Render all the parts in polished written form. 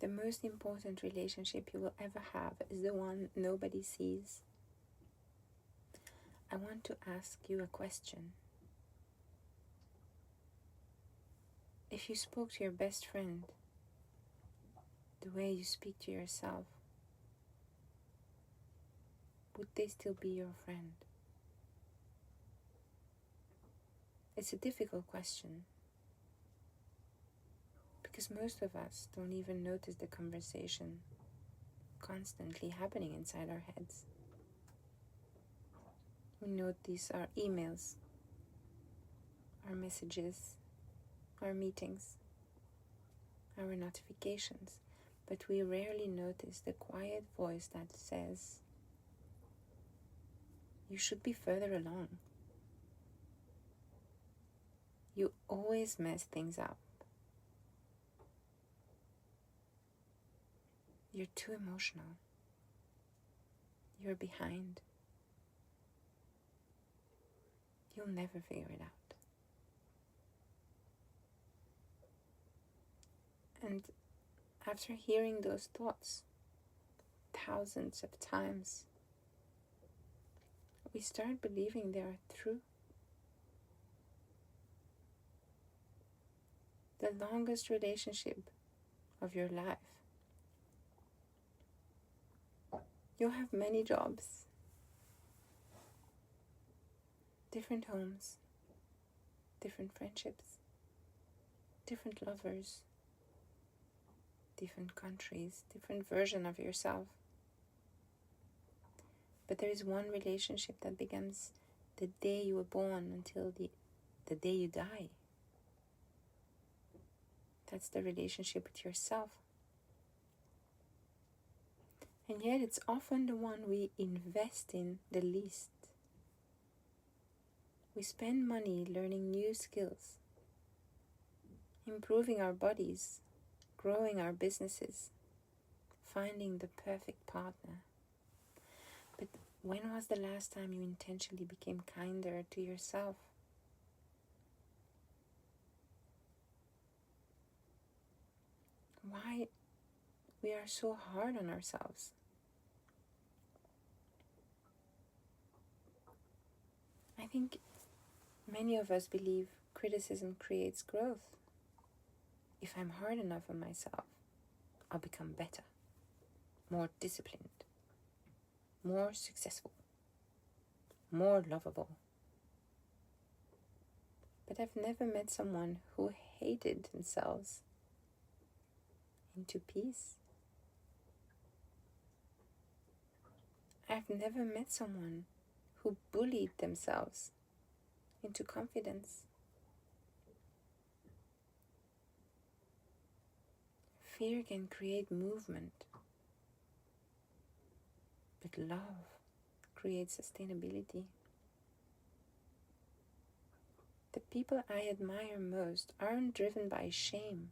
The most important relationship you will ever have is the one nobody sees. I want to ask you a question. If you spoke to your best friend the way you speak to yourself, would they still be your friend? It's a difficult question because most of us don't even notice the conversation constantly happening inside our heads. We notice our emails, our messages, our meetings, our notifications, but we rarely notice the quiet voice that says, "You should be further along. You always mess things up. You're too emotional. You're behind. You'll never figure it out." And after hearing those thoughts thousands of times, we start believing they are true. The longest relationship of your life. You'll have many jobs, different homes, different friendships, different lovers, different countries, different version of yourself. But there is one relationship that begins the day you were born until the day you die. That's the relationship with yourself. And yet it's often the one we invest in the least. We spend money learning new skills, improving our bodies, growing our businesses, finding the perfect partner. But when was the last time you intentionally became kinder to yourself? Why we are so hard on ourselves? I think many of us believe criticism creates growth. If I'm hard enough on myself, I'll become better, more disciplined, more successful, more lovable. But I've never met someone who hated themselves into peace. I've never met someone who bullied themselves into confidence. Fear can create movement, but love creates sustainability. The people I admire most aren't driven by shame.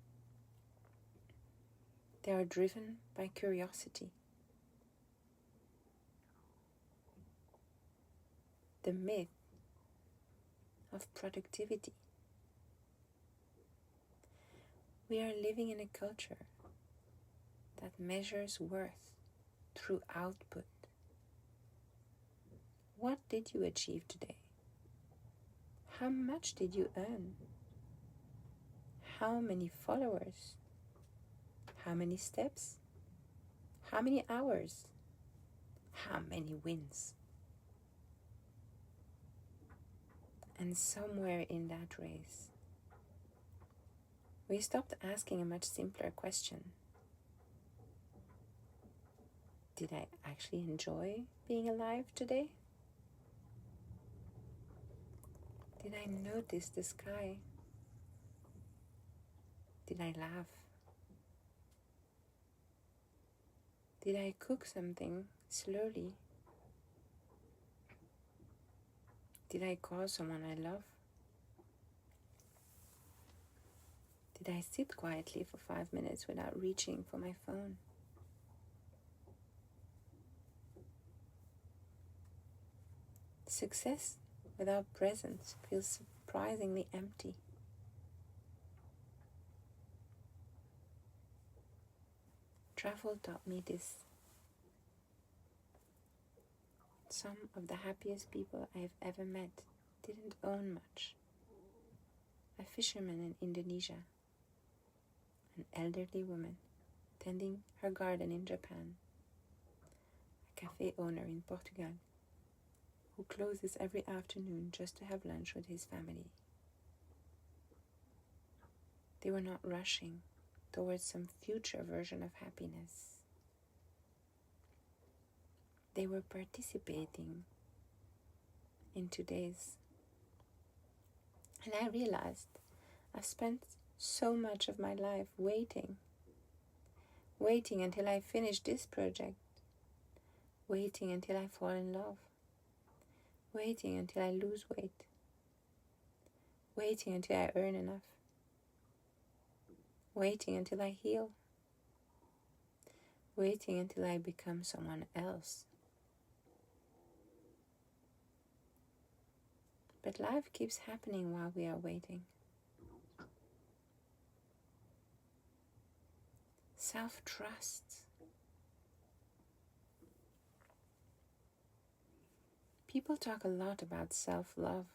They are driven by curiosity. The myth of productivity. We are living in a culture that measures worth through output. What did you achieve today? How much did you earn? How many followers? How many steps? How many hours? How many wins? And somewhere in that race, we stopped asking a much simpler question. Did I actually enjoy being alive today? Did I notice the sky? Did I laugh? Did I cook something slowly? Did I call someone I love? Did I sit quietly for 5 minutes without reaching for my phone? Success without presence feels surprisingly empty. Travel taught me this. Some of the happiest people I've ever met didn't own much. A fisherman in Indonesia, an elderly woman tending her garden in Japan, a cafe owner in Portugal who closes every afternoon just to have lunch with his family. They were not rushing towards some future version of happiness. They were participating in today's. And I realized I've spent so much of my life waiting until I finish this project, waiting until I fall in love, waiting until I lose weight, waiting until I earn enough, waiting until I heal, waiting until I become someone else. But life keeps happening while we are waiting. Self-trust. People talk a lot about self-love,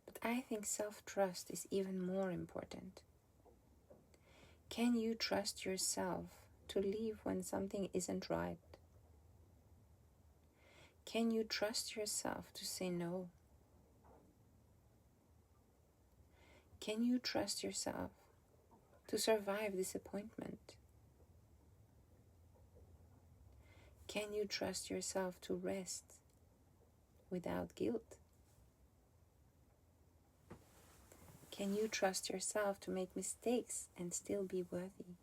but I think self-trust is even more important. Can you trust yourself to leave when something isn't right? Can you trust yourself to say no? Can you trust yourself to survive disappointment? Can you trust yourself to rest without guilt? Can you trust yourself to make mistakes and still be worthy?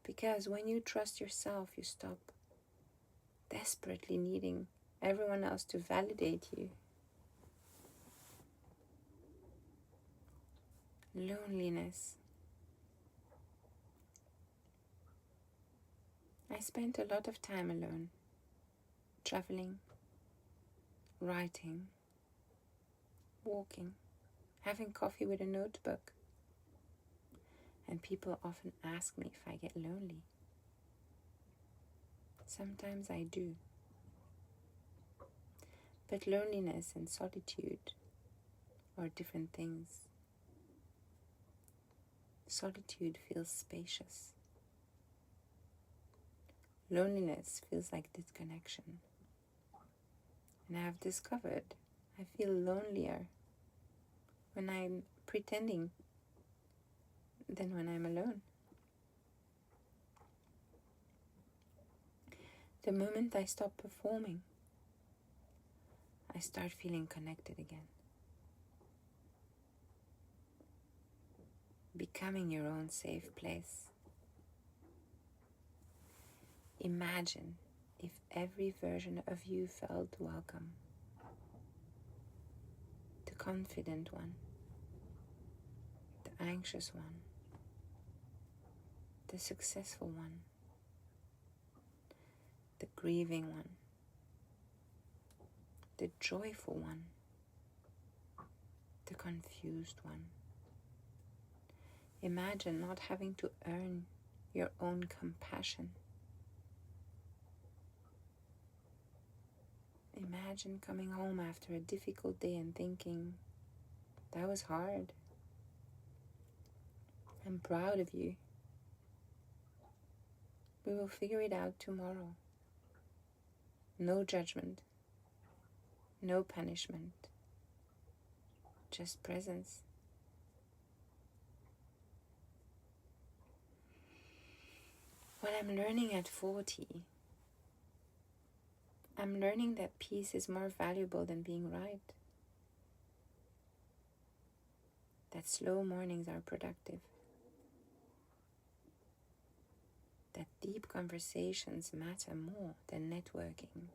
Because when you trust yourself, you stop desperately needing everyone else to validate you. Loneliness. I spent a lot of time alone, traveling, writing, walking, having coffee with a notebook. And people often ask me if I get lonely. Sometimes I do. But loneliness and solitude are different things. Solitude feels spacious. Loneliness feels like disconnection. And I have discovered I feel lonelier when I'm pretending than when I'm alone. The moment I stop performing, I start feeling connected again. Becoming your own safe place. Imagine if every version of you felt welcome. The confident one, the anxious one, the successful one, the grieving one, the joyful one, the confused one. Imagine not having to earn your own compassion. Imagine coming home after a difficult day and thinking, that was hard. I'm proud of you. We will figure it out tomorrow. No judgment, no punishment, just presence. What I'm learning at 40, I'm learning that peace is more valuable than being right. That slow mornings are productive. That deep conversations matter more than networking.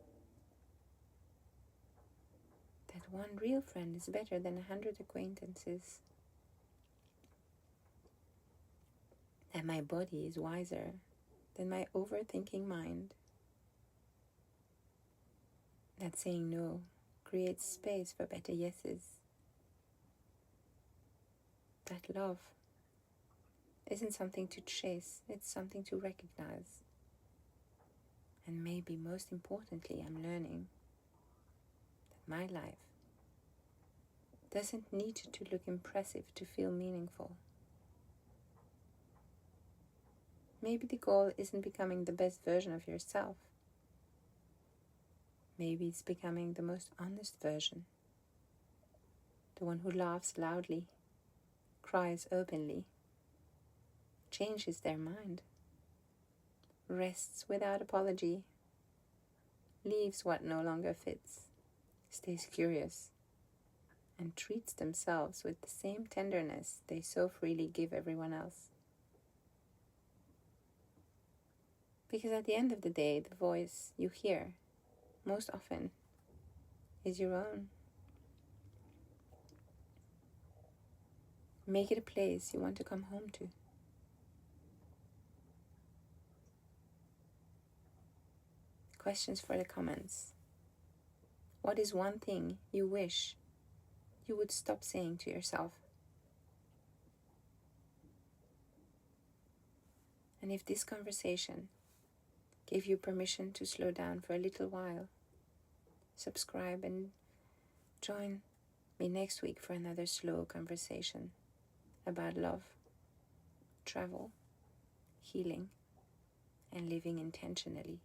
That one real friend is better than 100 acquaintances. That my body is wiser than my overthinking mind. That saying no creates space for better yeses. That love isn't something to chase, it's something to recognize. And maybe most importantly, I'm learning that my life doesn't need to look impressive to feel meaningful. Maybe the goal isn't becoming the best version of yourself. Maybe it's becoming the most honest version. The one who laughs loudly, cries openly, changes their mind, rests without apology, leaves what no longer fits, stays curious, and treats themselves with the same tenderness they so freely give everyone else. Because at the end of the day, the voice you hear most often is your own. Make it a place you want to come home to. Questions for the comments. What is one thing you wish you would stop saying to yourself? And if this conversation gave you permission to slow down for a little while, subscribe and join me next week for another slow conversation about love, travel, healing, and living intentionally.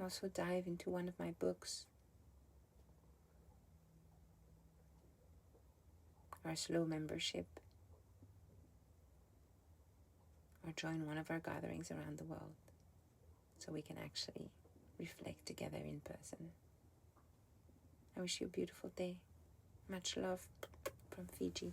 Also dive into one of my books, our slow membership, or join one of our gatherings around the world so we can actually reflect together in person. I wish you a beautiful day. Much love from Fiji.